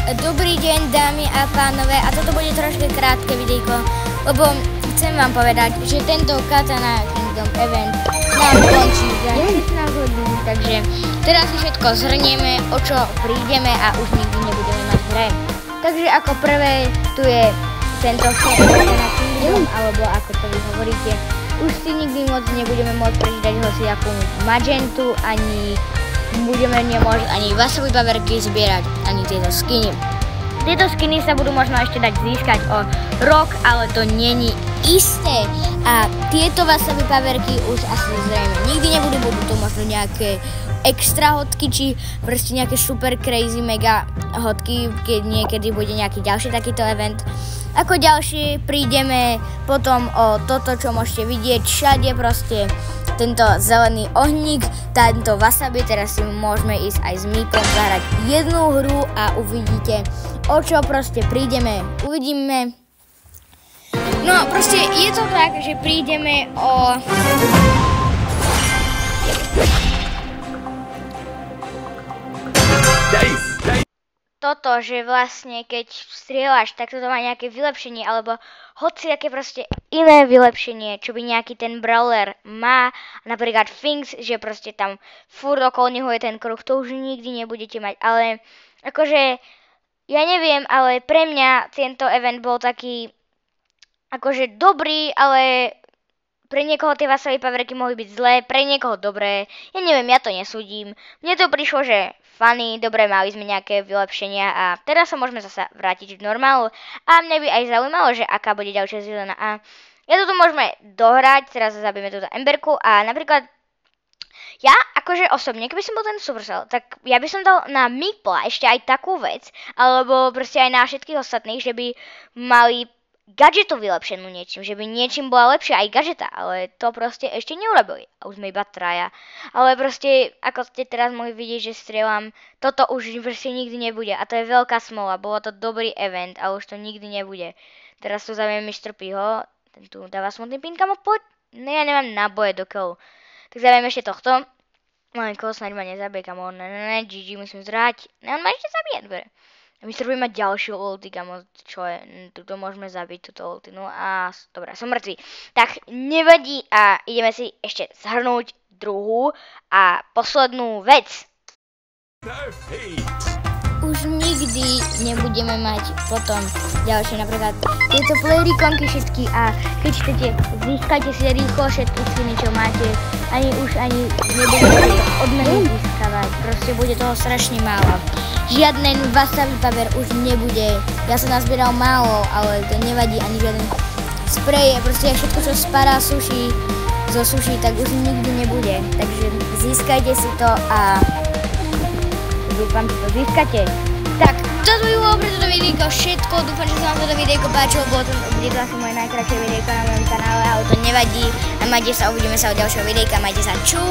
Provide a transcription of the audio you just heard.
Dobrý deň, dámy a pánové, a toto bude troška krátke videjko, lebo chcem vám povedať, že tento Katana Kingdom event nám končí za 16 hodín, takže teraz si všetko zhrnieme, o čo prídeme a už nikdy nebudeme mať hre. Takže ako prvé tu je tento Katana Kingdom, alebo ako to vy hovoríte, už si nikdy moc nebudeme môcť prečítať hociakú magentu, ani budeme nemôcť ani vasové baverky zbierať, ani tieto skiny. Tieto skiny sa budú možno ešte dať získať o rok, ale to není isté. A tieto vasové baverky už asi zrejme nikdy nebudú, budú to možno nejaké extra hodky, či proste nejaké super crazy mega hodky, keď niekedy bude nejaký ďalší takýto event. Ako ďalšie prídeme potom o toto, čo môžete vidieť všade, proste tento zelený ohník, tento wasabi, teraz si môžeme ísť aj s Míkom zahrať jednu hru a uvidíte, o čo proste prídeme, uvidíme. No proste je to tak, že prídeme o... Toto, že vlastne keď strieľaš, tak toto má nejaké vylepšenie, alebo hociaké proste iné vylepšenie, čo by nejaký ten brawler má, napríklad Finks, že proste tam furt okolo neho je ten kruh, to už nikdy nebudete mať, ale akože ja neviem, ale pre mňa tento event bol taký akože dobrý, ale pre niekoho tie vasové paverky mohli byť zlé, pre niekoho dobré, ja neviem, ja to nesúdim, mne to prišlo, že funny, dobre, mali sme nejaké vylepšenia a teraz sa môžeme zasa vrátiť k normálu a mňa by aj zaujímalo, že aká bude ďalšia sezóna a ja toto môžeme dohrať, teraz zabijeme túto emberku a napríklad ja akože osobne, keby som bol ten Supercell, tak ja by som dal na Meepla ešte aj takú vec, alebo proste aj na všetkých ostatných, že by mali gadžetu vylepšenú niečím, že by niečím bola lepšia aj gadžeta, ale to proste ešte neurobili. A už sme iba traja. Ale proste, ako ste teraz mohli vidieť, že strieľam, toto už proste nikdy nebude. A to je veľká smola. Bolo to dobrý event a už to nikdy nebude. Teraz tu zaviem Mr. P-ho. Ten tu dáva smutný pin, kamo, poď. No ja nemám náboje do killu. Tak zaviem ešte tohto. Malinko, snáď ma nezabije, kamo. Ne, GG, musím zrať. Ne, on ma ešte zabije, dobre. A Mr. P má ďalšiu ulti, kamo, čo je, tuto môžeme zabiť, túto ulti, no a dobré, som mŕtvý. Tak nevadí a ideme si ešte zhrnúť druhú a poslednú vec. Už nikdy nebudeme mať potom ďalšie, napríklad tieto playrikonky všetky a keď chcete, získajte si rýchlo všetky skiny, čo máte, ani nebudete to odmeny získavať, proste bude toho strašne málo. Žiadny wasabi paver už nebude. Ja som nazbieral málo, ale to nevadí ani žiaden sprej. Proste všetko, čo spadá zo suší, tak už nikdy nebude. Takže získajte si to a dúfam, že to získate. Tak, toto by bolo pre toto videjko všetko. Dúfam, že sa vám toto videjko páčilo. Bude to asi moje najkrajšie videjko na mojom kanále, ale to nevadí. A majte sa, uvidíme sa od ďalšieho videjka. Majte sa, čau!